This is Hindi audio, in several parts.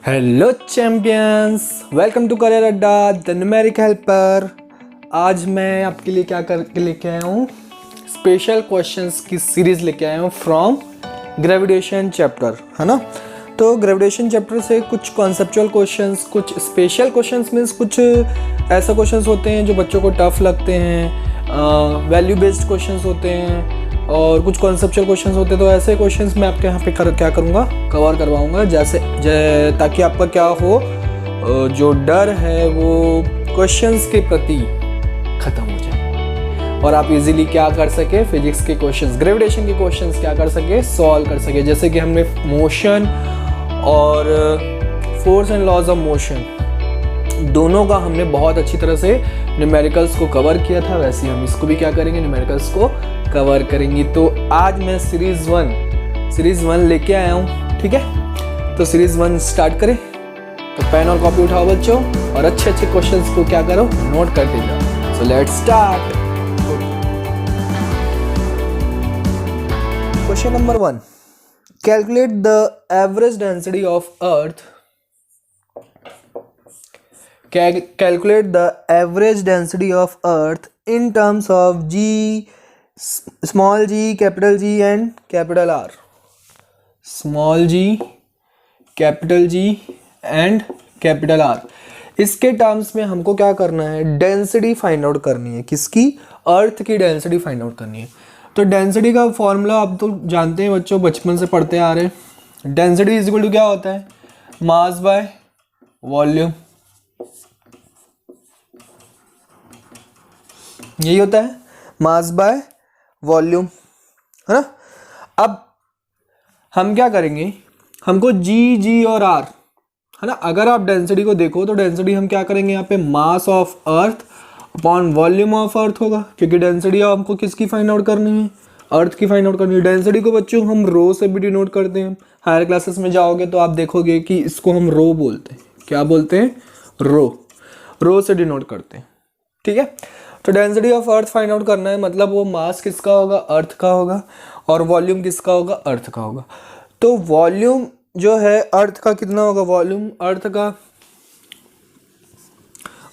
Hello champions, welcome to career Adda the numeric helper. आज मैं आपके लिए क्या करके लेके आया हूँ, स्पेशल क्वेश्चंस की सीरीज लेके आया हूँ फ्रॉम ग्रेविटेशन चैप्टर, है ना। तो ग्रेविटेशन चैप्टर से कुछ कॉन्सेप्चुअल क्वेश्चंस, कुछ स्पेशल क्वेश्चंस मीन्स कुछ ऐसा क्वेश्चंस होते हैं जो बच्चों को टफ लगते हैं, वैल्यू बेस्ड क्वेश्चंस होते हैं और कुछ कॉन्सेप्चुअल क्वेश्चंस होते हैं। तो ऐसे क्वेश्चंस मैं आपके यहाँ पे क्या करूँगा, कवर करवाऊँगा ताकि आपका क्या हो, जो डर है वो क्वेश्चंस के प्रति ख़त्म हो जाए और आप इजीली क्या कर सके, फिजिक्स के क्वेश्चंस, ग्रेविटेशन के क्वेश्चंस क्या कर सके, सॉल्व कर सके। जैसे कि हमने मोशन और force and laws of motion दोनों का हमने बहुत अच्छी तरह से न्यूमेरिकल्स को कवर किया था, वैसे ही हम इसको भी क्या करेंगे, न्यूमेरिकल्स को कवर करेंगे। तो आज मैं सीरीज वन लेके आया हूँ, ठीक है। तो सीरीज 1 स्टार्ट करें। तो पेन और कॉपी उठाओ बच्चों और अच्छे अच्छे क्वेश्चंस को क्या करो, नोट करते जाओ। So let's start. Question number 1, calculate the average density of earth. Calculate the average density of Earth in terms of G, small g, capital G and capital R. Small g, capital G and capital R. इसके टर्म्स में हमको क्या करना है, डेंसिटी फाइंड आउट करनी है। किसकी? अर्थ की डेंसिटी फाइंड आउट करनी है। तो डेंसिटी का फॉर्मूला आप तो जानते हैं बच्चों, बचपन से पढ़ते आ रहे हैं। डेंसिटी इज इक्वल टू क्या होता है, मास बाय वॉल्यूम, यही होता है, मास बाय वॉल्यूम, है ना। अब हम क्या करेंगे, हमको जी और आर, है ना। अगर आप डेंसिटी को देखो तो डेंसिटी हम क्या करेंगे, यहाँ पे mass of earth upon volume of अर्थ होगा, क्योंकि डेंसिटी हमको किसकी फाइंड आउट करनी है, अर्थ की फाइंड आउट करनी है। डेंसिटी को बच्चों हम रो से भी डिनोट करते हैं। हायर क्लासेस में जाओगे तो आप देखोगे कि इसको हम रो बोलते हैं। क्या बोलते हैं? रो से डिनोट करते हैं, ठीक है। तो density of earth find out करना है, मतलब वो मास किसका होगा, अर्थ का होगा, और वॉल्यूम किसका होगा, अर्थ का होगा। तो वॉल्यूम जो है अर्थ का कितना होगा,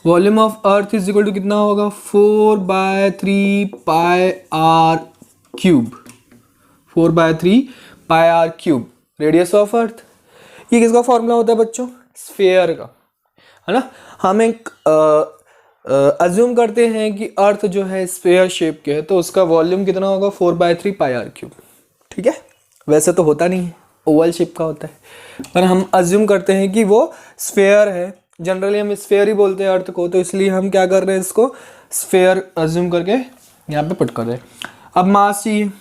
volume of earth is equal to कितना होगा, 4/3 pi r cube, 4/3 pi r cube, radius of earth. ये किसका फॉर्मूला होता है बच्चों, स्फीयर का, है ना। हम एक अज्यूम करते हैं कि अर्थ जो है स्फीयर शेप के है, तो उसका वॉल्यूम कितना होगा, 4/3 पाई आर क्यूब, ठीक है। वैसे तो होता नहीं है, ओवल शेप का होता है, पर हम अज्यूम करते हैं कि वो स्फीयर है। जनरली हम स्फीयर ही बोलते हैं अर्थ को, तो इसलिए हम क्या कर रहे हैं, इसको स्फीयर अज्यूम करके यहाँ पे पुट कर रहे हैं। अब मास चाहिए,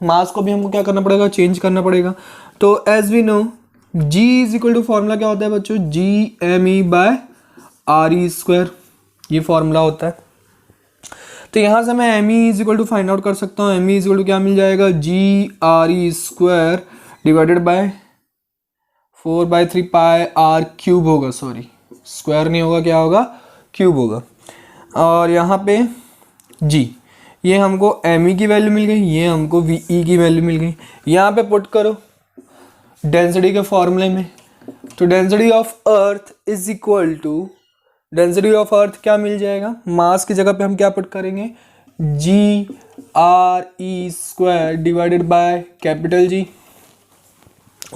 मास को भी हमको क्या करना पड़ेगा, चेंज करना पड़ेगा। तो as we know g is equal to, formula क्या होता है बच्चों, GME/RE², ये फॉर्मूला होता है। तो यहाँ से मैं ME is equal to find out कर सकता हूँ। ME इज इक्वल टू क्या मिल जाएगा, GRE² divided by 4/3 pi r cube होगा, सॉरी स्क्वायर नहीं होगा, क्या होगा, क्यूब होगा। और यहाँ पे G, ये हमको ME की वैल्यू मिल गई, ये हमको VE की वैल्यू मिल गई। यहाँ पे पुट करो डेंसिटी के फॉर्मूले में। तो density of earth is equal to, density of earth क्या मिल जाएगा, मास की जगह पे हम क्या पुट करेंगे, GRE² divided by capital G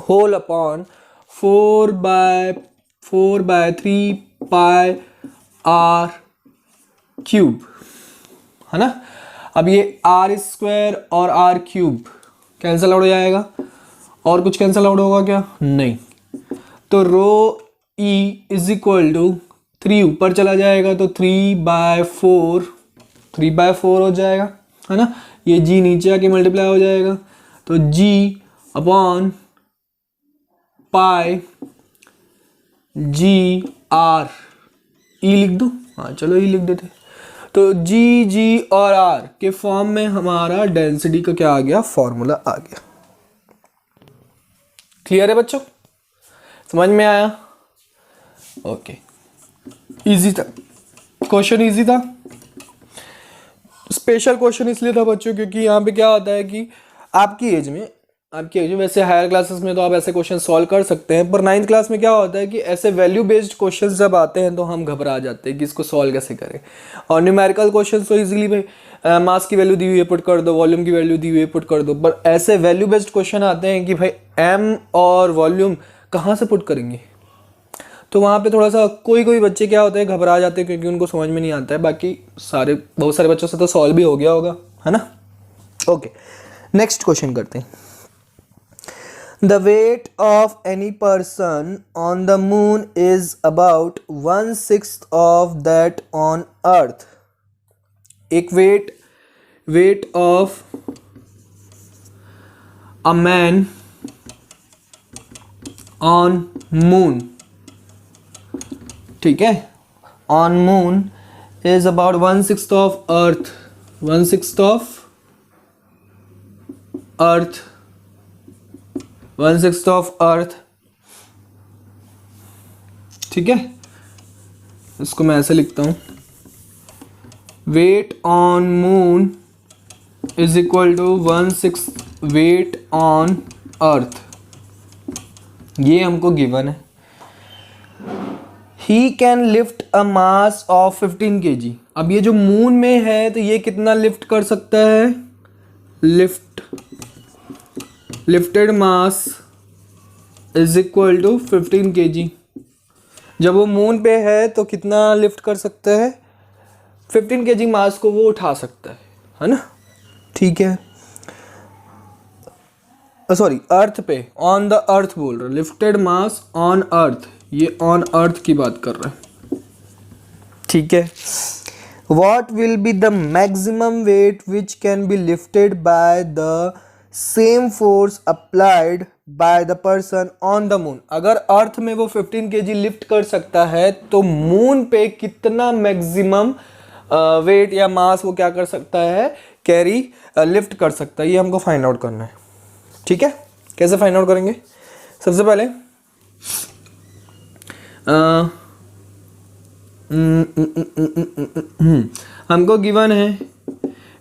whole upon 4/3 pi r cube, है ना। अब ये R² और R क्यूब कैंसिल आउट हो जाएगा, और कुछ कैंसिल आउट होगा क्या, नहीं। तो रो E इज इक्वल टू 3 ऊपर चला जाएगा, तो 3/4 हो जाएगा, है ना। ये G नीचे आके मल्टीप्लाई हो जाएगा, तो G upon pi GR, E लिख दो, हाँ चलो E लिख देते। तो G और R के फॉर्म में हमारा डेंसिटी का क्या आ गया, फॉर्मूला आ गया। क्लियर है बच्चों, समझ में आया? ओके, इजी था क्वेश्चन, इजी था। स्पेशल क्वेश्चन इसलिए था बच्चों क्योंकि यहाँ पे क्या होता है कि आपकी एज में आपकी जो वैसे हायर क्लासेस में तो आप ऐसे क्वेश्चन सॉल्व कर सकते हैं, पर 9th क्लास में क्या होता है कि ऐसे वैल्यू बेस्ड क्वेश्चंस जब आते हैं तो हम घबरा जाते हैं कि इसको सॉल्व कैसे करें। और न्यूमेरिकल क्वेश्चंस तो इजीली भाई मास की वैल्यू दी हुई है पुट कर दो, वॉल्यूम की वैल्यू दी हुई है पुट कर दो, पर ऐसे वैल्यू बेस्ड क्वेश्चन आते हैं कि भाई एम और वॉल्यूम कहाँ से पुट करेंगे, तो वहाँ पे थोड़ा सा कोई कोई बच्चे क्या होते हैं घबरा जाते हैं क्योंकि उनको समझ में नहीं आता है। बाकी बहुत सारे बच्चों से तो सॉल्व भी हो गया होगा, है ना। ओके, नेक्स्ट क्वेश्चन करते हैं। The weight of any person on the moon is about 1/6 of that on earth. एक weight of a man on moon, ठीक है, on moon is about 1/6 of earth, 1/6 of earth, 1/6 of earth, ठीक है। इसको मैं ऐसे लिखता हूँ, weight on moon is equal to 1/6 weight on earth, ये हमको गिवन है। He can lift a mass of 15 kg। अब ये जो मून में है तो ये कितना लिफ्ट कर सकता है, lifted mass is equal to 15 kg। जब वो मून पे है तो कितना लिफ्ट कर सकता है, 15 kg मास को वो उठा सकता है ना, ठीक है। सॉरी, अर्थ पे, ऑन द अर्थ बोल रहा है, लिफ्टेड मास ऑन अर्थ, ये ऑन अर्थ की बात कर रहा है, ठीक है। What will be the maximum weight which can be lifted by the same force applied by the person on the moon? अगर अर्थ में वो 15 kg लिफ्ट कर सकता है तो मून पे कितना मैक्सिमम वेट या मास वो क्या कर सकता है, कैरी लिफ्ट कर सकता है, ये हमको फाइंड आउट करना है, ठीक है। कैसे फाइंड आउट करेंगे, सबसे पहले हमको गिवन है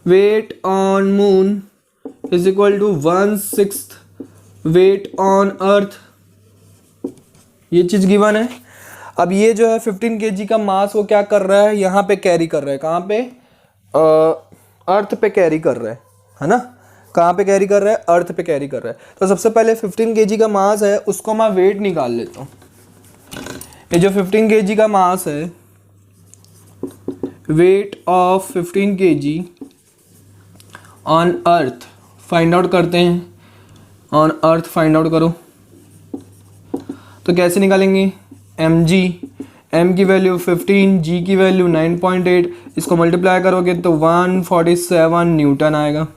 weight on moon is equal to 1/6 weight on earth, ये चीज गिवन है। अब ये जो है 15 kg का मास वो क्या कर रहा है, यहाँ पे कैरी कर रहा है, कहाँ पे, अर्थ पे कैरी कर रहा है ना, कहाँ पे कैरी कर रहा है, अर्थ पे कैरी कर रहा है। तो सबसे पहले 15 kg का मास है उसको मैं वेट निकाल लेता हूँ। ये जो 15 kg का मास है, weight of 15 kg on earth find out करते हैं, ऑन अर्थ फाइंड आउट करो, तो कैसे निकालेंगे, mg, m की वैल्यू 15, g की वैल्यू 9.8, इसको मल्टीप्लाई करोगे तो 147 न्यूटन आएगा,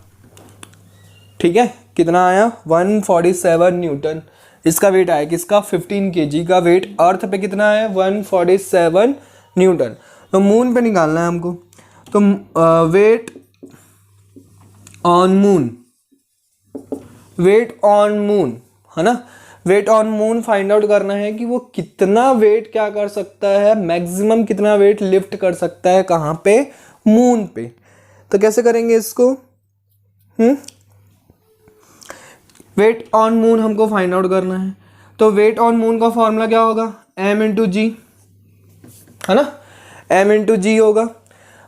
ठीक है। कितना आया, 147 न्यूटन इसका वेट आया, किसका, 15 kg का वेट अर्थ पे कितना है, 147 न्यूटन। तो मून पे निकालना है हमको, तो weight on moon, weight on moon, है ना, weight on moon find out करना है कि वो कितना वेट क्या कर सकता है, मैक्सिमम कितना वेट लिफ्ट कर सकता है, कहाँ पे, मून पे। तो कैसे करेंगे इसको, वेट ऑन मून हमको फाइंड आउट करना है, तो वेट ऑन मून का फॉर्मूला क्या होगा, m इंटू जी, है ना, m इंटू जी होगा।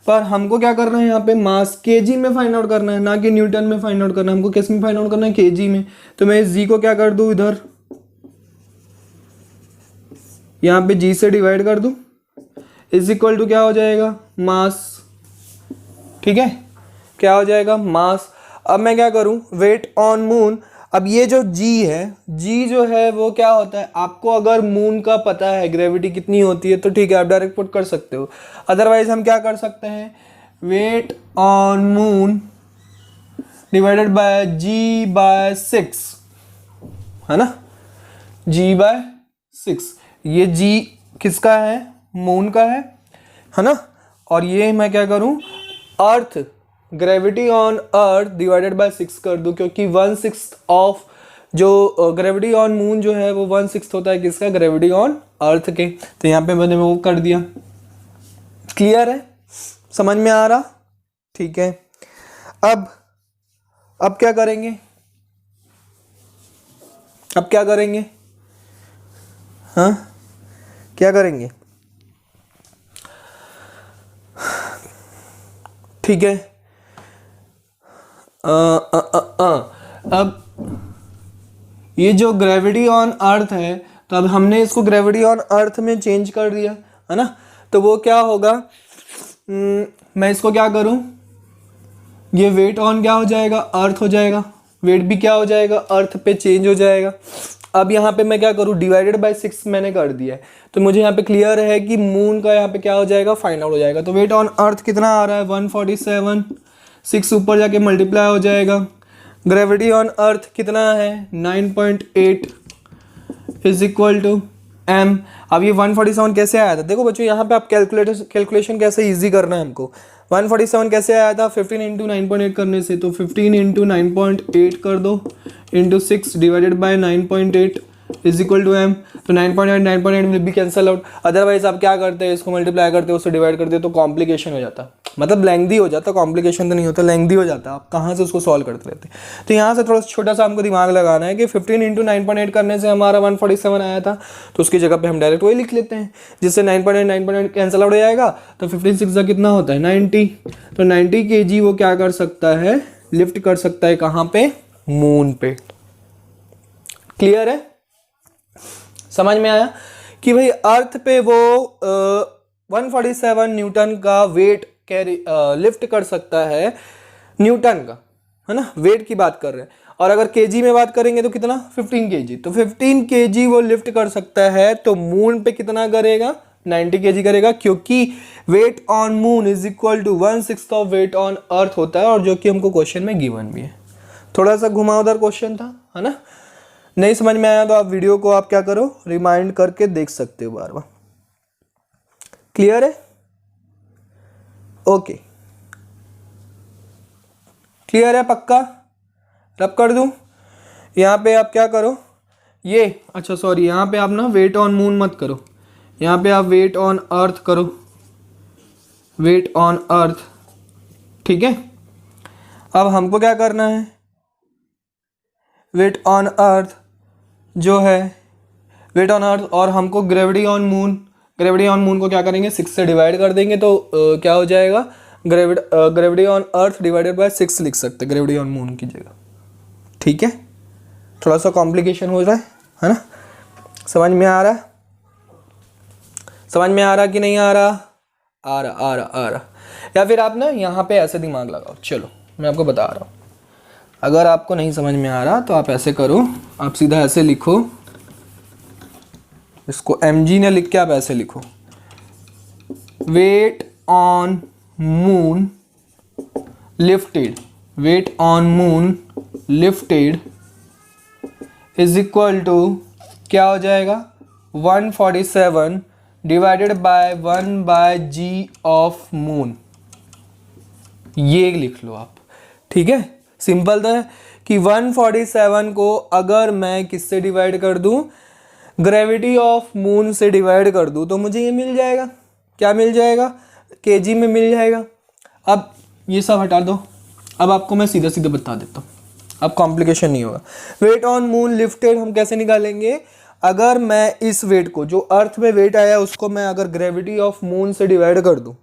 पर हमको क्या करना है यहाँ पे, मास केजी में फाइंड आउट करना है, ना कि न्यूटन में फाइंड आउट करना है, हमको किस में फाइंड आउट करना है, केजी में। तो मैं इस जी को क्या कर दूँ, इधर यहाँ पे जी से डिवाइड कर दूँ, इज इक्वल टू क्या हो जाएगा, मास, ठीक है, क्या हो जाएगा, मास। अब मैं क्या करूँ, वेट ऑन मून, अब ये जो g है, g जो है वो क्या होता है, आपको अगर मून का पता है ग्रेविटी कितनी होती है तो ठीक है, आप डायरेक्ट पुट कर सकते हो। अदरवाइज हम क्या कर सकते हैं, weight on moon divided by g/6, है ना, g/6, ये g किसका है, मून का है ना। और ये मैं क्या करूं, earth, gravity on earth divided by 6 कर दूं, क्योंकि 1/6 ऑफ जो ग्रेविटी ऑन मून जो है वो 1/6 होता है किसका, ग्रेविटी ऑन अर्थ के। तो यहाँ पे मैंने वो कर दिया। क्लियर है, समझ में आ रहा, ठीक है। अब क्या करेंगे, अब क्या करेंगे? हाँ, क्या करेंगे? ठीक है, अब ये जो ग्रेविटी ऑन अर्थ है, तो अब हमने इसको ग्रेविटी ऑन अर्थ में चेंज कर दिया है ना, तो वो क्या होगा, मैं इसको क्या करूं, ये वेट ऑन क्या हो जाएगा, अर्थ हो जाएगा, वेट भी क्या हो जाएगा, अर्थ पे चेंज हो जाएगा। अब यहाँ पे मैं क्या करूँ, डिवाइडेड बाय 6 मैंने कर दिया है, तो मुझे यहाँ पे क्लियर है कि मून का यहाँ पे क्या हो जाएगा, फाइंड आउट हो जाएगा। तो वेट ऑन अर्थ कितना आ रहा है, 147, 6 ऊपर जाके मल्टीप्लाई हो जाएगा। ग्रेविटी ऑन अर्थ कितना है, 9.8 इज इक्वल टू m। अब ये 147 कैसे आया था, देखो बच्चों यहाँ पे आप कैलकुलेशन कैसे इजी करना है हमको। 147 कैसे आया था, 15 इंटू 9.8 करने से, तो 15 इंटू 9.8 कर दो into 6 divided by 9.8 is equal to m। तो 9.8 will be cancel out. Otherwise आप क्या करते हैं, इसको मल्टीप्लाई करते हो, उससे डिवाइड करते हो, तो कॉम्प्लिकेशन हो जाता, मतलब लेंथी हो जाता, कॉम्प्लिकेशन तो नहीं होता, लेंथी हो जाता, आप कहाँ से उसको सॉल्व करते रहते। तो यहाँ से थोड़ा छोटा सा हमको दिमाग लगाना है कि 15 इंटू 9.8 करने से हमारा 147 आया था, तो उसकी जगह पे हम डायरेक्ट वही लिख लेते हैं, जिससे 9.8 कैंसल आउट हो जाएगा। तो 15 6 का कितना होता है, 90। तो 90 kg वो क्या कर सकता है, लिफ्ट कर सकता है, कहाँ पे, मून पे। क्लियर है, समझ में आया कि भाई अर्थ पे वो 147 न्यूटन का वेट कैरी लिफ्ट कर सकता है, न्यूटन का, है ना, वेट की बात कर रहे हैं। और अगर केजी में बात करेंगे तो कितना, 15 केजी। तो 15 केजी वो लिफ्ट कर सकता है, तो मून पे कितना करेगा, 90 केजी करेगा, क्योंकि weight on moon is equal to 1/6 of weight on earth होता है, और जो कि हमको क्वेश्चन में गिवन भी है। थोड़ा सा घुमावदार क्वेश्चन था, है ना। नहीं समझ में आया तो आप वीडियो को आप क्या करो, रिमाइंड करके देख सकते हो बार बार। क्लियर है, ओके, क्लियर है, पक्का। रब कर दूं, यहाँ पे आप क्या करो, ये अच्छा सॉरी, यहाँ पे आप ना वेट ऑन मून मत करो, यहाँ पे आप वेट ऑन अर्थ करो, वेट ऑन अर्थ, ठीक है। अब हमको क्या करना है, वेट ऑन अर्थ जो है, वेट ऑन अर्थ, और हमको gravity on moon, gravity on moon को क्या करेंगे, 6 से डिवाइड कर देंगे, तो क्या हो जाएगा, gravity on earth divided by 6 लिख सकते हैं ग्रेविटी ऑन मून की जगह, ठीक है। थोड़ा सा कॉम्प्लिकेशन हो रहा है ना, समझ में आ रहा है, समझ में आ रहा कि नहीं आ रहा, आ रहा आ रहा आ रहा। या फिर आप ना यहाँ पे ऐसे दिमाग लगाओ, चलो मैं आपको बता रहा हूँ। अगर आपको नहीं समझ में आ रहा तो आप ऐसे करो, आप सीधा ऐसे लिखो, इसको mg ने लिख के आप ऐसे लिखो, weight on moon lifted, weight on moon lifted is equal to क्या हो जाएगा, 147 divided by 1/g of moon, ये लिख लो आप, ठीक है। सिंपल था कि 147 को अगर मैं किससे डिवाइड कर दूं, ग्रेविटी ऑफ मून से डिवाइड कर दूं, तो मुझे ये मिल जाएगा, क्या मिल जाएगा, केजी में मिल जाएगा। अब ये सब हटा दो, अब आपको मैं सीधा सीधा बता देता हूँ, अब कॉम्प्लिकेशन नहीं होगा। वेट ऑन मून लिफ्टेड हम कैसे निकालेंगे, अगर मैं इस वेट को, जो अर्थ में वेट आया उसको मैं अगर ग्रेविटी ऑफ मून से डिवाइड कर दूं,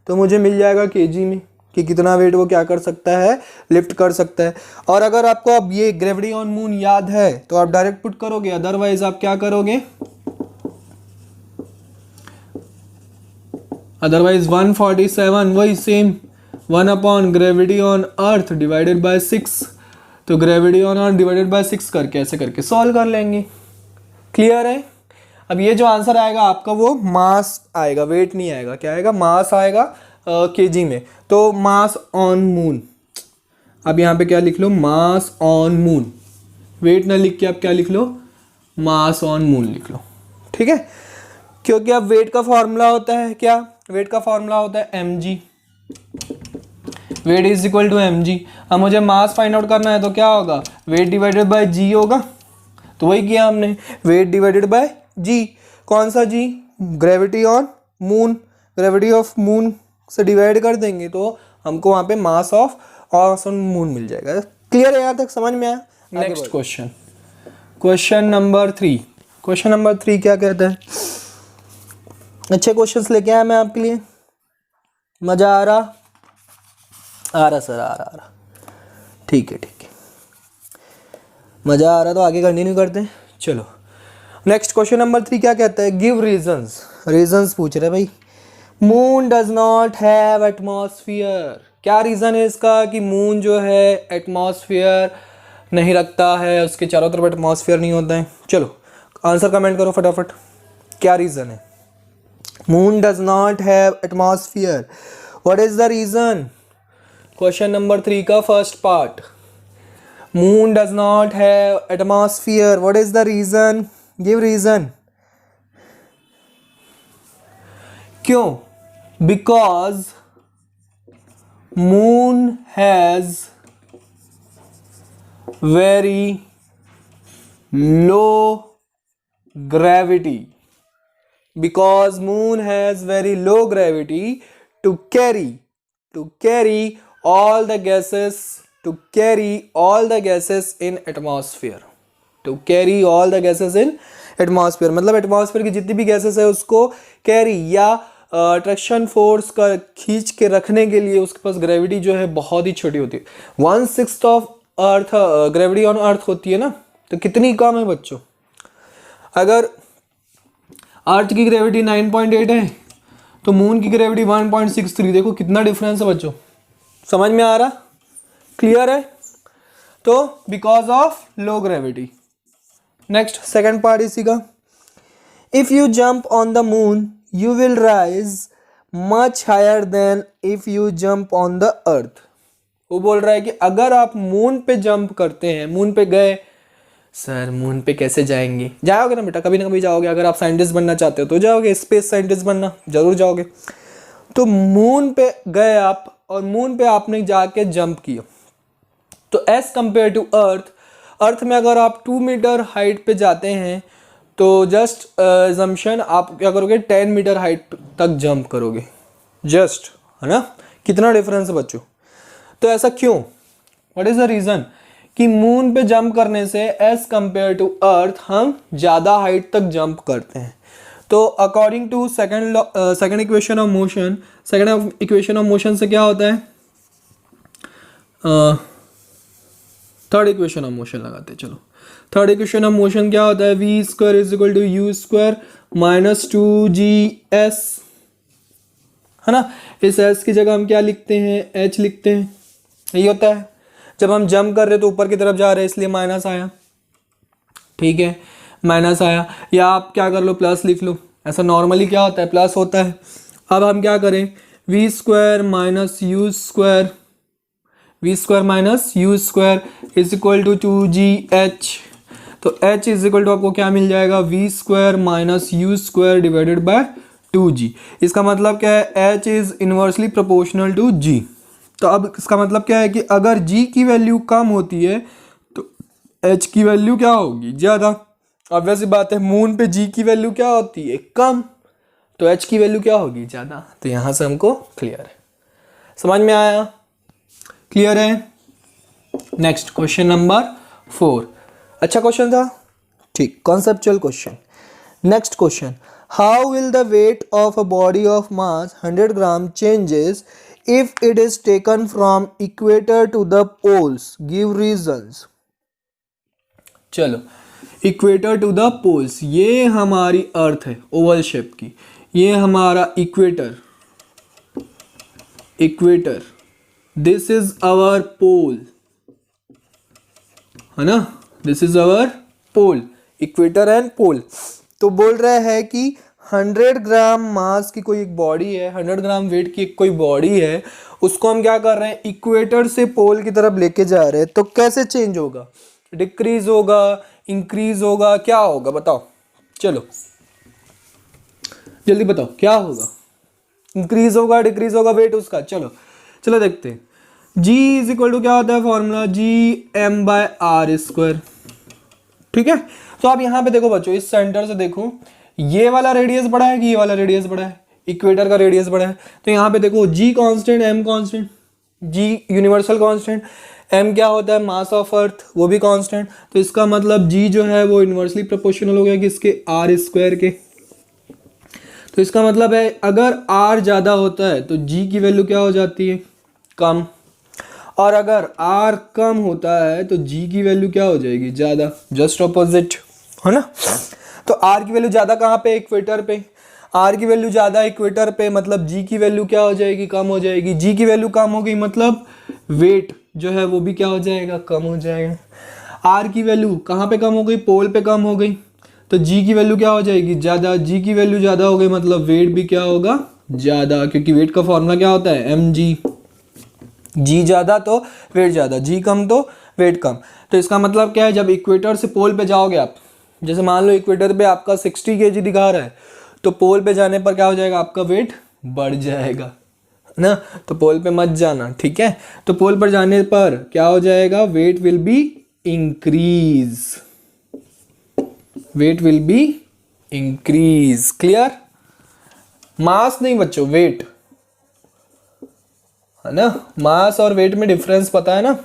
तो मुझे मिल जाएगा केजी में, कि कितना वेट वो क्या कर सकता है, लिफ्ट कर सकता है। और अगर आपको अब ये ग्रेविटी ऑन मून याद है तो आप डायरेक्ट पुट करोगे, अदरवाइज आप क्या करोगे, अदरवाइज 147 वही same 1 upon gravity on earth divided by 6, तो gravity on earth divided by 6 करके ऐसे करके सॉल्व कर लेंगे। क्लियर है। अब ये जो आंसर आएगा आपका वो मास आएगा, वेट नहीं आएगा, क्या आएगा, मास आएगा केजी में। तो मास ऑन मून, अब यहाँ पे क्या लिख लो, मास ऑन मून, वेट ना लिख के आप क्या लिख लो, मास ऑन मून लिख लो, ठीक है। क्योंकि अब वेट का फॉर्मूला होता है क्या, वेट का फॉर्मूला होता है mg, weight is equal to mg। अब मुझे मास फाइंड आउट करना है तो क्या होगा, वेट डिवाइडेड बाय g होगा, तो वही किया हमने, वेट डिवाइडेड बाय g। कौन सा g, gravity on moon, gravity of moon से डिवाइड कर देंगे तो हमको वहाँ पे मास ऑफ ऑन मून मिल जाएगा। क्लियर है, यहाँ तक समझ में आया। Next question, question number 3, question number 3 क्या कहता है? अच्छे क्वेश्चंस लेके आया मैं आपके लिए, मजा आ रहा? आ रहा सर, आ रहा। ठीक है, मजा आ रहा तो आगे कंटिन्यू करते हैं। चलो नेक्स्ट क्वेश्चन नंबर 3 क्या कहता है? Give reasons. रीजंस पूछ रहे भाई। Moon does not have atmosphere. क्या रीजन है इसका कि मून जो है एटमॉस्फियर नहीं रखता है, उसके चारों तरफ एटमॉस्फियर नहीं होता है? चलो आंसर कमेंट करो फटाफट, क्या रीजन है? Moon does not have atmosphere, what is the reason? Question number 3 का first part, moon does not have atmosphere, what is the reason? Give reason. क्यों? Because moon has very low gravity, because moon has very low gravity to carry all the gases, to carry all the gases in atmosphere, to carry all the gases in atmosphere, मतलब एटमॉस्फेयर की जितनी भी गैसेस है उसको कैरी या अट्रैक्शन फोर्स का खींच के रखने के लिए उसके पास ग्रेविटी जो है बहुत ही छोटी होती है। 1/6 ऑफ अर्थ ग्रेविटी ऑन अर्थ होती है ना, तो कितनी कम है बच्चों? अगर अर्थ की ग्रेविटी 9.8 है तो मून की ग्रेविटी 1.63, देखो कितना डिफरेंस है बच्चों। समझ में आ रहा? क्लियर है? तो because of low gravity. Next second part इसी का, if you jump on the moon you will rise much higher than if you jump on the earth. वो बोल रहा है कि अगर आप मून पे जंप करते हैं, मून पे गए, सर मून पे कैसे जाएंगे? जाओगे ना बेटा, कभी ना कभी जाओगे। अगर आप साइंटिस्ट बनना चाहते हो तो जाओगे, स्पेस साइंटिस्ट बनना जरूर जाओगे। तो मून पे गए आप और मून पे आपने जाके जंप किया, तो एज कंपेयर टू अर्थ, अर्थ में अगर आप 2 मीटर हाइट पे जाते हैं तो जस्ट एजम्पशन आप क्या करोगे, 10 मीटर हाइट तक जंप करोगे जस्ट, है ना? कितना डिफरेंस है बच्चों? तो ऐसा क्यों? व्हाट इज द रीजन कि मून पे जंप करने से एज कंपेयर टू अर्थ हम ज़्यादा हाइट तक जंप करते हैं? तो according to second equation of motion, second equation of motion से क्या होता है? थर्ड इक्वेशन ऑफ मोशन लगाते हैं। चलो थर्ड इक्वेशन ऑफ मोशन क्या होता है? V square is equal to u square minus 2GS, है ना? इस S की जगह हम क्या लिखते हैं? H लिखते हैं। यही होता है, जब हम जंप कर रहे तो ऊपर की तरफ जा रहे हैं इसलिए माइनस आया, ठीक है, माइनस आया। या आप क्या कर लो, प्लस लिख लो, ऐसा नॉर्मली क्या होता है, प्लस होता है। अब हम क्या करें, v square minus u square, v square minus u square is equal to 2GH। तो H इज इक्वल टू आपको क्या मिल जाएगा? V square minus u square divided by 2G। इसका मतलब क्या है? H is inversely proportional to G। तो अब इसका मतलब क्या है कि अगर G की वैल्यू कम होती है तो H की वैल्यू क्या होगी? ज़्यादा। अब वैसी बात है, मून पे G की वैल्यू क्या होती है? कम, तो H की वैल्यू क्या होगी? ज़्यादा। तो यहाँ से हमको क्लियर है। समझ में आया? क्लियर है? नेक्स्ट क्वेश्चन नंबर 4, अच्छा क्वेश्चन था, ठीक, conceptual question. Next question, how will the weight of a body of mass 100 gram changes if it is taken from equator to the poles? Give reasons. चलो, इक्वेटर टू द पोल्स, ये हमारी अर्थ है ओवल शेप की, ये हमारा equator, equator, this is our pole, है ना? This is our pole, equator and pole. तो बोल रहा है कि 100 ग्राम मास की कोई एक बॉडी है, 100 ग्राम वेट की एक कोई बॉडी है, उसको हम क्या कर रहे हैं, इक्वेटर से पोल की तरफ लेके जा रहे हैं। तो कैसे चेंज होगा? डिक्रीज होगा, इंक्रीज होगा, क्या होगा बताओ? चलो जल्दी बताओ क्या होगा? इंक्रीज होगा, डिक्रीज होगा वेट उसका? चलो चलो देखते हैं। G इज इक्वल टू क्या होता है फॉर्मूला? G/m/r²। ठीक है, तो आप यहाँ पे देखो बच्चों, इस सेंटर से देखो, ये वाला रेडियस बड़ा है कि ये वाला रेडियस बड़ा है? इक्वेटर का रेडियस बड़ा है। तो यहाँ पे देखो G constant, M constant, G universal constant, m क्या होता है, मास ऑफ अर्थ, वो भी कांस्टेंट। तो इसका मतलब g जो है वो इन्वर्सली प्रोपोर्शनल हो गया किसके, r स्क्वायर के। तो इसका मतलब है अगर r ज़्यादा होता है तो g की वैल्यू क्या हो जाती है, कम, और अगर r कम होता है तो g की वैल्यू क्या हो जाएगी, ज़्यादा, जस्ट ऑपोजिट, है ना। तो r की वैल्यू ज़्यादा कहाँ पे, इक्वेटर पे, r की वैल्यू ज़्यादा इक्वेटर पे, मतलब g की वैल्यू क्या हो जाएगी, कम हो जाएगी। g की वैल्यू कम हो गई मतलब वेट जो है वो भी क्या हो जाएगा, कम हो जाएगा। r की वैल्यू कहाँ पे कम हो गई, पोल पे कम हो गई, तो g की वैल्यू क्या हो जाएगी, ज़्यादा। g की वैल्यू ज़्यादा हो गई मतलब वेट भी क्या होगा, ज़्यादा, क्योंकि वेट का फॉर्मूला क्या होता है, mg। g ज़्यादा तो वेट ज़्यादा, g कम तो वेट कम। तो इसका मतलब क्या है, जब इक्वेटर से पोल पे जाओगे आप, जैसे मान लो इक्वेटर पे आपका 60 kg दिखा रहा है, तो पोल पे जाने पर क्या हो जाएगा, आपका वेट बढ़ जाएगा ना। तो पोल पे मत जाना, ठीक है। तो पोल पर जाने पर क्या हो जाएगा, weight will be increase, weight will be increase, clear. Mass नहीं बच्चों, वेट, है ना। मास और वेट में डिफरेंस पता है ना।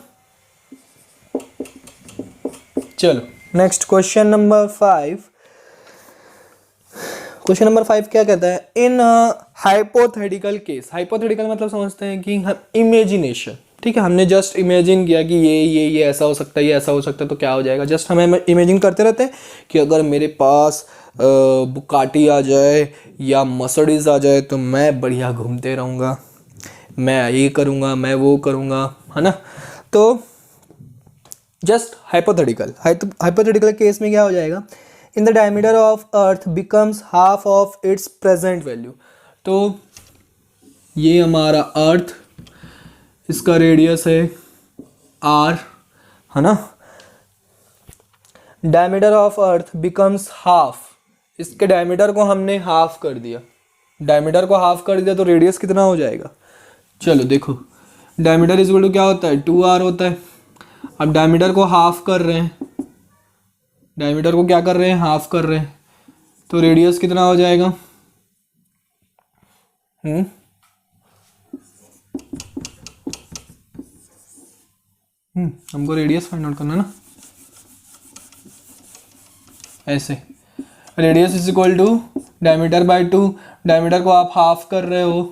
चलो next question number 5। Question number 5 क्या कहता है, इन हाइपोथेटिकल केस, हाइपोथेटिकल मतलब समझते हैं कि हम इमेजिनेशन, ठीक है, हमने जस्ट इमेजिन किया कि ये ऐसा हो सकता है, ये ऐसा हो सकता है, तो क्या हो जाएगा, जस्ट हमें इमेजिन करते रहते हैं कि अगर मेरे पास बुकाटी आ जाए या मर्सिडीज आ जाए तो मैं बढ़िया घूमते रहूँगा, मैं ये करूँगा, मैं वो करूँगा, है ना। तो जस्ट हाइपोथेटिकल केस में क्या हो जाएगा, in the diameter of earth becomes half of its present value. तो ये हमारा अर्थ, इसका रेडियस है r, है ना। Diameter of earth becomes half, इसके डायमीटर को हमने हाफ कर दिया, डायमीटर को हाफ कर दिया तो रेडियस कितना हो जाएगा। चलो देखो, डायमीटर इज इक्वल टू क्या होता है, 2r होता है। अब डायमीटर को हाफ कर रहे हैं, डायमीटर को क्या कर रहे हैं, हाफ कर रहे हैं, तो रेडियस कितना हो जाएगा, हमको रेडियस फाइंड आउट करना ना, ऐसे radius is equal to diameter by 2, diameter को आप हाफ कर रहे हो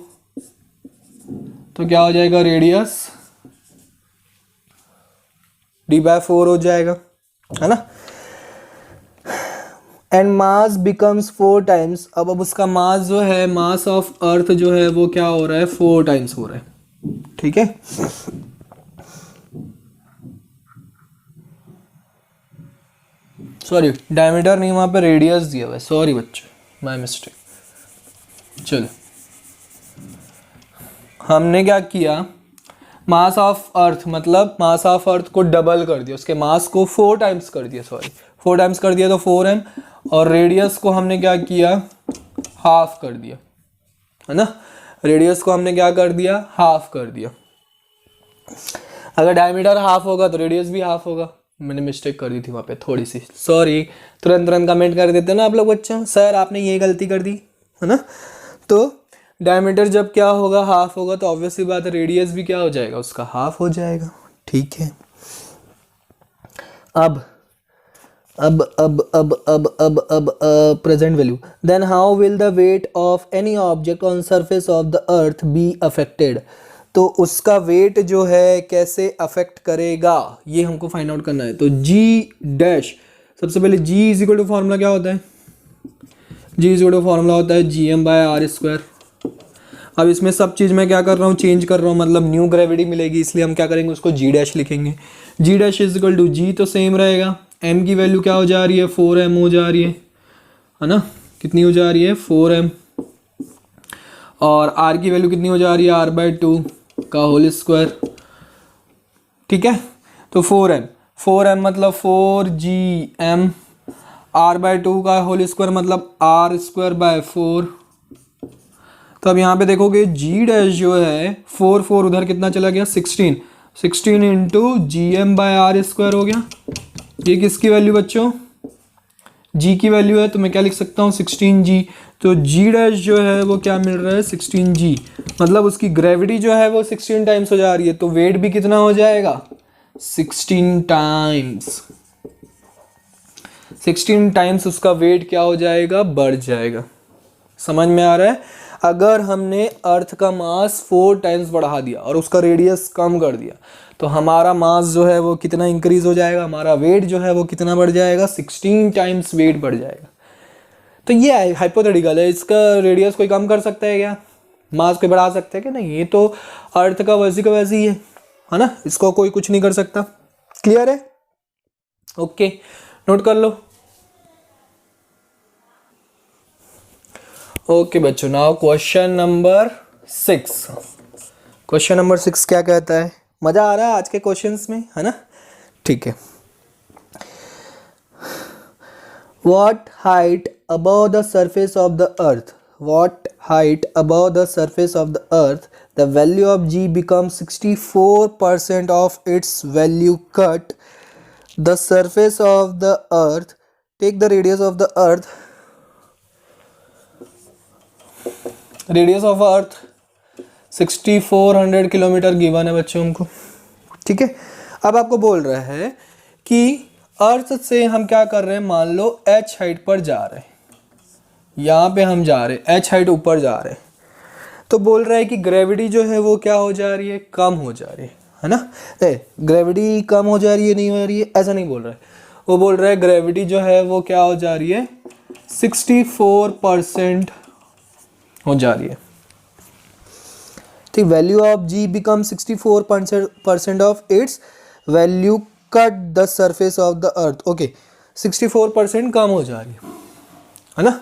तो क्या हो जाएगा, रेडियस d/4 हो जाएगा, है ना। एंड मास बिकम्स 4 टाइम्स, अब उसका मास जो है, मास ऑफ अर्थ जो है वो क्या हो रहा है, 4 टाइम्स हो रहा है, ठीक है। सॉरी, डायमीटर नहीं, वहां पे रेडियस दिया हुआ है, सॉरी बच्चों, माय मिस्टेक। चलो हमने क्या किया, मास ऑफ अर्थ मतलब मास ऑफ अर्थ को डबल कर दिया, उसके मास को 4 टाइम्स कर दिया, सॉरी 4 टाइम्स कर दिया तो 4m, और रेडियस को हमने क्या किया, हाफ कर दिया, है ना। रेडियस को हमने क्या कर दिया, हाफ कर दिया। अगर डायमीटर हाफ होगा तो रेडियस भी हाफ होगा, मैंने मिस्टेक कर दी थी वहाँ पे थोड़ी सी, सॉरी। तुरंत कमेंट कर देते ना आप लोग, बच्चा सर आपने ये गलती कर दी, है ना। तो डायमीटर जब क्या होगा, हाफ होगा, तो ऑब्वियसली बात है रेडियस भी क्या हो जाएगा, उसका हाफ हो जाएगा, ठीक है। अब present value, then how will the weight of any object on surface of the earth be affected. तो उसका वेट जो है कैसे अफेक्ट करेगा, ये हमको फाइंड आउट करना है। तो जी डैश, सबसे पहले जी इज इक्वल टू फॉर्मूला क्या होता है, G is equal to formula होता है gm/r²। अब इसमें सब चीज़ मैं क्या कर रहा हूँ, चेंज कर रहा हूँ, मतलब न्यू ग्रेविटी मिलेगी, इसलिए हम क्या करेंगे, उसको जी डैश लिखेंगे। जी डैश इज इक्वल टू जी तो सेम रहेगा, m की वैल्यू क्या हो जा रही है, 4m हो जा रही है ना, कितनी हो जा रही है, 4m, और r की वैल्यू कितनी हो जा रही है, r/2 का होल स्क्वायर, ठीक है। तो 4m मतलब 4gm, r/2 का होल स्क्वायर मतलब r²/4। तो अब यहाँ पे देखोगे जी डैश जो है 4 उधर कितना चला गया, 16 इंटू gm/r² हो गया। ये किसकी वैल्यू बच्चों, g की वैल्यू है, तो मैं क्या लिख सकता हूँ, 16g। तो g डैश जो है वो क्या मिल रहा है, 16g, मतलब उसकी ग्रेविटी जो है वो 16 टाइम्स हो जा रही है, तो वेट भी कितना हो जाएगा, 16 टाइम्स, 16 टाइम्स उसका वेट क्या हो जाएगा, बढ़ जाएगा। समझ में आ रहा है? अगर हमने अर्थ का मास 4 टाइम्स बढ़ा दिया और उसका रेडियस कम कर दिया तो हमारा मास जो है वो कितना इंक्रीज हो जाएगा, हमारा वेट जो है वो कितना बढ़ जाएगा, 16 टाइम्स वेट बढ़ जाएगा। तो ये हाइपोथेटिकल है, इसका रेडियस कोई कम कर सकता है क्या, मास कोई बढ़ा सकता है कि नहीं, ये तो अर्थ का वैसी का वैसी ही है ना, इसको कोई कुछ नहीं कर सकता। क्लियर है? ओके, नोट कर लो। ओके बच्चों, now question number 6। Question number 6 क्या कहता है? मजा आ रहा है आज के क्वेश्चंस में, है ना? ठीक है। What height above the surface of the earth? What height above the surface of the earth? The value of G becomes 64% of its value cut. The surface of the earth. Take the radius of the earth. Radius of earth 6400 kilometre given है बच्चों हमको। ठीक है, अब आपको बोल रहा है कि अर्थ से हम क्या कर रहे हैं, मान लो h हाइट पर जा रहे हैं, यहाँ पे हम जा रहे हैं h हाइट ऊपर जा रहे हैं, तो बोल रहा है कि ग्रेविटी जो है वो क्या हो जा रही है, कम हो जा रही है ना? ग्रेविटी कम हो जा रही है, नहीं हो रही है, ऐसा नहीं बोल रहा है, वो बोल रहा है ग्रेविटी जो है वो क्या हो जा रही है, 64% हो जा रही है। ठीक, value of g become 64% of its value at the surface of the earth. Okay, 64% कम हो जा रही है ना?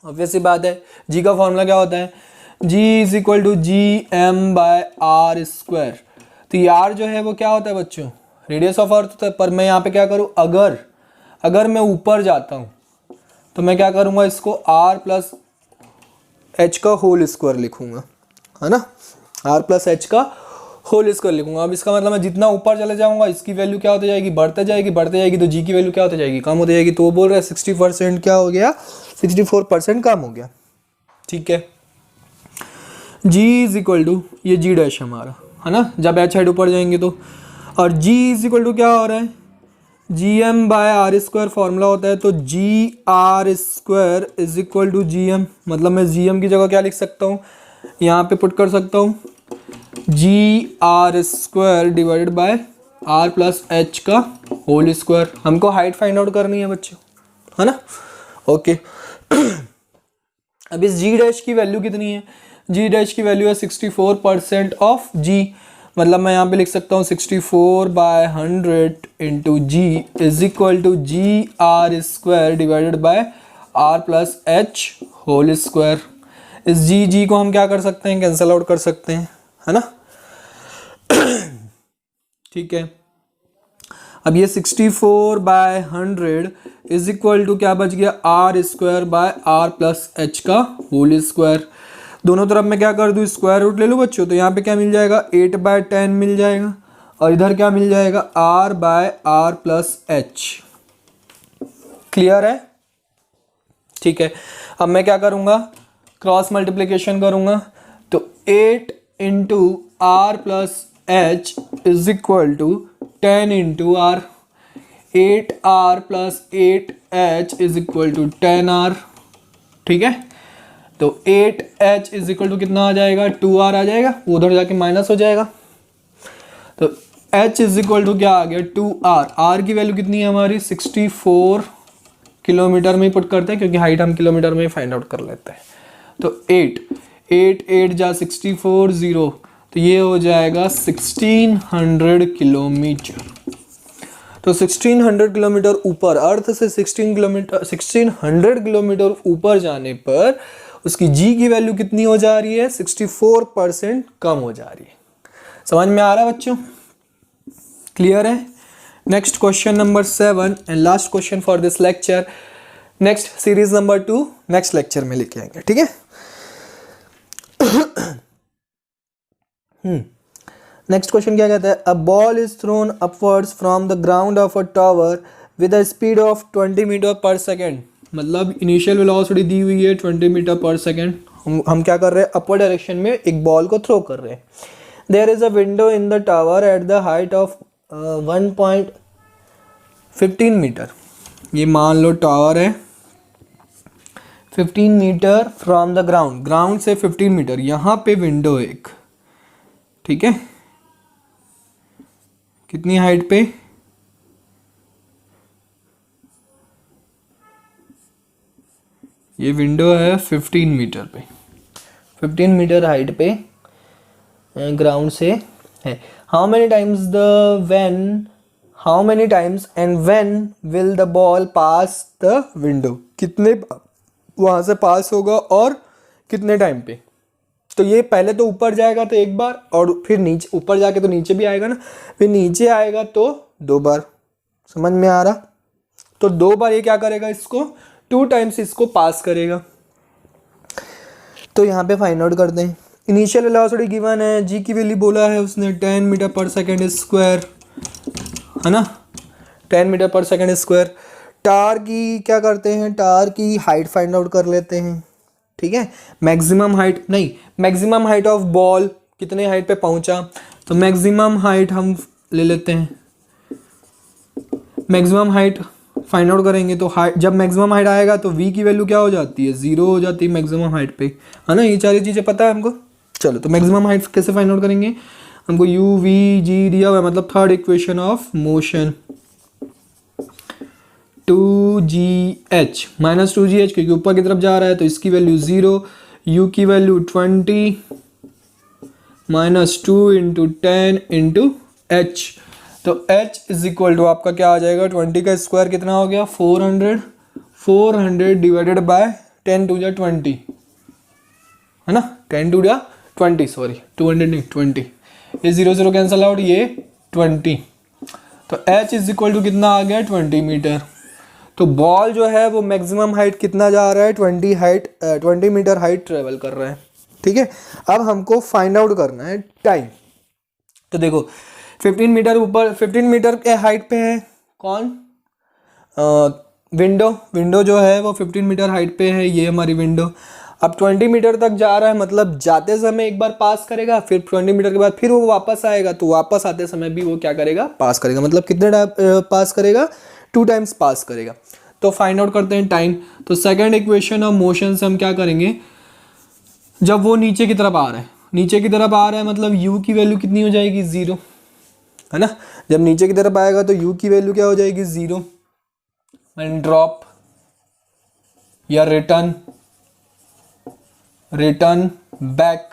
ऑब्वियस सी बात है, जी का फॉर्मूला क्या होता है, G is equal to G M by R square. तो ये आर जो है वो क्या होता है बच्चों, रेडियस ऑफ अर्थ होता है। पर मैं यहाँ पे क्या करूँ, अगर मैं ऊपर जाता हूँ तो मैं क्या करूँगा, इसको आर प्लस एच का होल स्क्वायर लिखूंगा, है ना? आर प्लस एच का होल स्क्वायर लिखूंगा। अब इसका मतलब मैं जितना ऊपर चले जाऊंगा इसकी वैल्यू क्या होती जाएगी, बढ़ते जाएगी, तो जी की वैल्यू क्या होती जाएगी, कम होती जाएगी। तो वो बोल रहा है 60% क्या हो गया, 64% कम हो गया। ठीक है, जी इज इक्वल टू, ये जी डैश हमारा, है ना, जब एच हाइट ऊपर जाएंगे तो, और जी इज इक्वल टू क्या हो रहा है, G M by R square formula होता है, तो G R square is equal to G M. मतलब मैं जी एम की जगह क्या लिख सकता हूँ, यहाँ पे पुट कर सकता हूँ G R square divided by R plus H का होल स्क्वायर। हमको हाइट फाइंड आउट करनी है बच्चों, है ना? ओके, अब इस जी डैश की वैल्यू कितनी है, जी डैश की वैल्यू है 64% ऑफ जी। मतलब मैं यहाँ पे लिख सकता हूँ 64/100 into G is equal to G R square divided by R plus H whole square. इस जी को हम क्या कर सकते हैं, कैंसल आउट कर सकते हैं, है ना? ठीक है, अब ये 64/100 इज इक्वल टू क्या बच गया, R square by R plus H का होल स्क्वायर। दोनों तरफ मैं क्या कर दूँ, स्क्वायर रूट ले लूँ बच्चों, तो यहाँ पे क्या मिल जाएगा, 8/10 मिल जाएगा, और इधर क्या मिल जाएगा, R by R plus H. Clear है? ठीक है, अब मैं क्या करूँगा, क्रॉस मल्टीप्लिकेशन करूँगा, तो 8 into R plus H is equal to 10 into R, 8r plus 8h is equal to 10r। ठीक है, तो 8h इज इक्वल टू कितना आ जाएगा, 2r आ जाएगा, उधर जाके माइनस हो जाएगा, तो h इज इक्वल टू क्या आ गया, 2r। r की वैल्यू कितनी है हमारी, 64 किलोमीटर में ही पुट करते हैं, क्योंकि हाइट हम किलोमीटर में फाइंड आउट कर लेते हैं। तो 8 जा 64 0, तो ये हो जाएगा 1600 किलोमीटर। तो 1600 किलोमीटर ऊपर, अर्थ से 1600 किलोमीटर ऊपर जाने पर उसकी जी की वैल्यू कितनी हो जा रही है, 64% कम हो जा रही है। समझ में आ रहा है बच्चों? क्लियर है? Next question number 7 and last question for this lecture. Next series number 2 next lecture में लेके आएंगे, ठीक है? नेक्स्ट क्वेश्चन क्या कहता है, a ball is thrown upwards from the ground of a tower with a speed of 20 metre per second. मतलब इनिशियल वेलोसिटी दी हुई है 20 मीटर पर सेकेंड, हम क्या कर रहे हैं, अपवर्ड डायरेक्शन में एक बॉल को थ्रो कर रहे हैं। There is a window in the tower at the height of 1.15 metre. ये मान लो टावर है 15 metre from the ground, ground से 15 मीटर, यहाँ पे विंडो एक, ठीक है, कितनी हाइट पे, ये विंडो है 15 मीटर पे, 15 मीटर हाइट पे ग्राउंड से है। How many times and when will the ball pass the window, कितने वहां से पास होगा और कितने टाइम पे। तो ये पहले तो ऊपर जाएगा तो एक बार, और फिर नीचे, ऊपर जाके तो नीचे भी आएगा ना, फिर नीचे आएगा तो 2 बार। समझ में आ रहा? तो 2 बार ये क्या करेगा, इसको 2 टाइम्स इसको पास करेगा। तो यहाँ पे फाइंड आउट करते हैं। इनिशियल वेलोसिटी गिवन है, जी की वैल्यू बोला है उसने 10 मीटर पर सेकेंड स्क्वायर, है ना, 10 मीटर पर सेकेंड स्क्वायर। टार की क्या करते हैं, टार की हाइट फाइंड आउट कर लेते हैं, ठीक है। मैक्सिमम हाइट नहीं, मैक्सिमम हाइट ऑफ बॉल कितने हाइट पे पहुंचा, तो मैक्सिमम हाइट हम ले लेते हैं, मैक्सिमम हाइट फाइंड आउट करेंगे। तो हाइट, जब मैक्सिमम हाइट आएगा तो v की वैल्यू क्या हो जाती है, 0 हो जाती है मैक्सिमम हाइट पे, है ना। ये सारी चीज़ें पता है हमको। चलो, तो मैक्सिमम हाइट कैसे फाइंड आउट करेंगे, हमको u v g दिया हुआ है, मतलब third equation of motion, 2gh minus 2gh, क्योंकि ऊपर की तरफ जा रहा है तो इसकी वैल्यू 0, u की value 20 minus 2 into 10 into h। तो h इज इक्वल टू आपका क्या आ जाएगा, 20 का स्क्वायर कितना हो गया, 400 डिवाइडेड बाय 10 टू जा 20, है ना, 10 टू जा 20, सॉरी 200 नहीं 20, ये 0 0 कैंसिल आउट, ये 20। तो h इज इक्वल टू कितना आ गया, 20 मीटर। तो बॉल जो है वो मैक्सिमम हाइट कितना जा रहा है, 20 मीटर हाइट ट्रेवल कर रहा है, ठीक है। अब हमको फाइंड आउट करना है टाइम। तो देखो 15 मीटर ऊपर, 15 मीटर के हाइट पे है कौन, विंडो जो है वो 15 मीटर हाइट पे है, ये हमारी विंडो। अब 20 मीटर तक जा रहा है, मतलब जाते समय एक बार पास करेगा, फिर 20 मीटर के बाद फिर वो वापस आएगा, तो वापस आते समय भी वो क्या करेगा, पास करेगा। मतलब कितने पास करेगा, 2 टाइम्स पास करेगा। तो फाइंड आउट करते हैं टाइम। तो सेकंड इक्वेशन ऑफ मोशन से हम क्या करेंगे, जब वो नीचे की तरफ आ रहा है, नीचे की तरफ आ रहा है मतलब u की वैल्यू कितनी हो जाएगी, 0, है ना। जब नीचे की तरफ आएगा तो u की वैल्यू क्या हो जाएगी, 0। एंड ड्रॉप या रिटर्न बैक,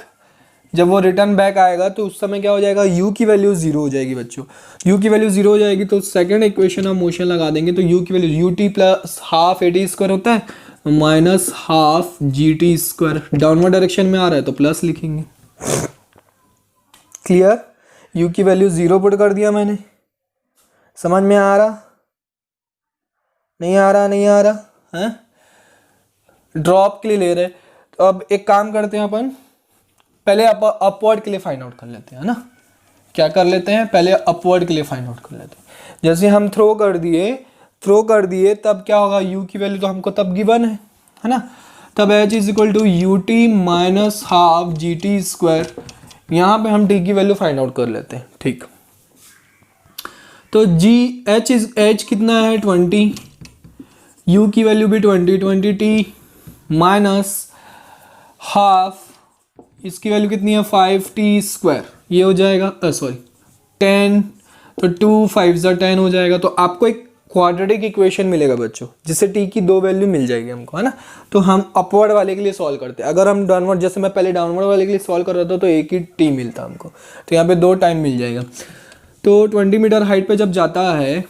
जब वो रिटर्न बैक आएगा तो उस समय क्या हो जाएगा, u की वैल्यू 0 हो जाएगी बच्चों, u की वैल्यू 0 हो जाएगी। तो सेकंड इक्वेशन ऑफ मोशन लगा देंगे, तो u की value ut plus half at square होता है, minus half gt square, downward direction में आ रहा है तो प्लस लिखेंगे। क्लियर, u की वैल्यू 0 पुट कर दिया मैंने। समझ में आ रहा, नहीं आ रहा है, ड्रॉप के लिए ले रहे। तो अब एक काम करते हैं अपन, पहले अपवर्ड के लिए फाइंड आउट कर लेते हैं, है ना। क्या कर लेते हैं, पहले अपवर्ड के लिए फाइंड आउट कर लेते हैं। जैसे हम थ्रो कर दिए तब क्या होगा, u की वैल्यू तो हमको तब गिवन है ना। तब h is equal to ut minus half gt square, यहाँ पे हम t की वैल्यू फाइंड आउट कर लेते हैं, ठीक। तो h कितना है, 20, u की वैल्यू भी 20t माइनस हाफ, इसकी वैल्यू कितनी है, 5t स्क्वायर, ये हो जाएगा, सॉरी 10, तो 2 5 10 हो जाएगा। तो आपको एक क्वाड्रेटिक इक्वेशन मिलेगा बच्चों, जिससे t की 2 वैल्यू मिल जाएगी हमको, है ना। तो हम अपवर्ड वाले के लिए सॉल्व करते हैं। अगर हम डाउनवर्ड, जैसे मैं पहले डाउनवर्ड वाले के लिए सॉल्व कर रहा था तो एक ही t मिलता हमको, तो यहाँ पे 2 टाइम मिल जाएगा। तो 20 मीटर हाइट पे जब जाता है,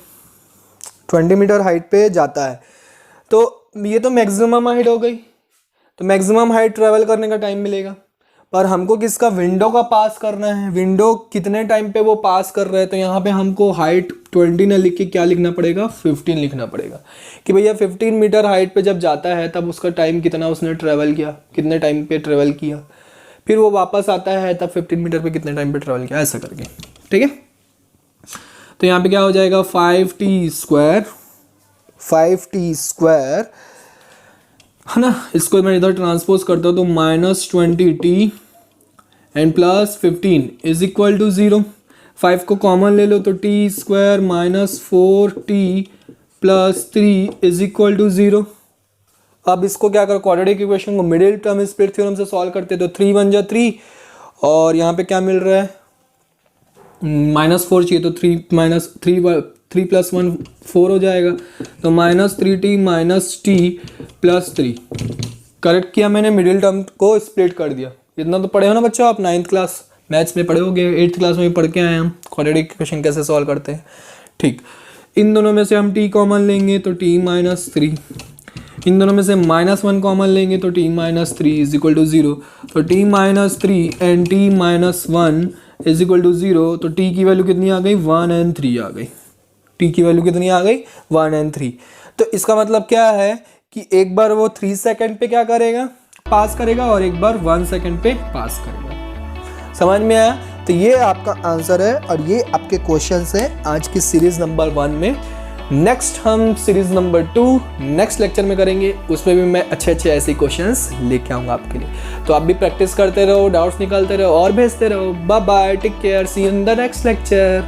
20 मीटर हाइट पे जाता है, तो ये तो मैक्सिमम हाइट हो गई, तो मैक्सिमम हाइट ट्रेवल करने का टाइम मिलेगा। पर हमको किसका, विंडो का पास करना है, विंडो कितने टाइम पे वो पास कर रहे हैं। तो यहाँ पे हमको हाइट 20 ना लिख के क्या लिखना पड़ेगा, 15 लिखना पड़ेगा, कि भैया 15 मीटर हाइट पे जब जाता है तब उसका टाइम कितना उसने ट्रेवल किया, कितने टाइम पे ट्रेवल किया, फिर वो वापस आता है तब 15 मीटर पे कितने टाइम पे ट्रेवल किया, ऐसा करके, ठीक है। तो यहाँ पे क्या हो जाएगा, 5t स्क्वायर, है ना। इसको मैं इधर ट्रांसपोज करता हूँ तो -20t and plus 15 is equal to 0। 5 को कॉमन ले लो तो T square minus 4t plus 3 is equal to 0। अब इसको क्या करो, क्वाड्रेटिक इक्वेशन को मिडिल टर्म स्प्लिट थ्योरम से सॉल्व करते तो 3 1 जा 3 और यहाँ पे क्या मिल रहा है -4 चाहिए तो 3 प्लस 1 4 हो जाएगा तो -3t minus T plus 3। Correct किया मैंने, मिडिल टर्म को स्प्लिट कर दिया। इतना तो पढ़े हो ना बच्चों आप, 9th क्लास मैथ्स में पढ़े होगे, 8th क्लास में भी पढ़ के आए हम क्वाड्रेटिक इक्वेशन कैसे सॉल्व करते हैं। ठीक, इन दोनों में से हम t कॉमन लेंगे तो t माइनस 3, इन दोनों में से -1 कॉमन लेंगे तो t minus 3 is equal to 0। तो t minus 3 and t minus 1 is equal to 0। तो t की वैल्यू कितनी आ गई 1 एंड 3 आ गई। t की वैल्यू कितनी आ गई 1 एंड 3। तो इसका मतलब क्या है कि एक बार वो 3 सेकंड पे क्या करेगा, पास करेगा, और एक बार 1 सेकंड पे पास करेगा। समझ में आया? तो ये आपका आंसर है और ये आपके क्वेश्चंस है आज की सीरीज नंबर 1 में। नेक्स्ट हम सीरीज नंबर 2 नेक्स्ट लेक्चर में करेंगे, उसमें भी मैं अच्छे अच्छे ऐसे क्वेश्चंस लेके आऊँगा आपके लिए। तो आप भी प्रैक्टिस करते रहो, डाउट्स निकालते रहो और भेजते रहो। Bye bye, take care, see you in the next lecture.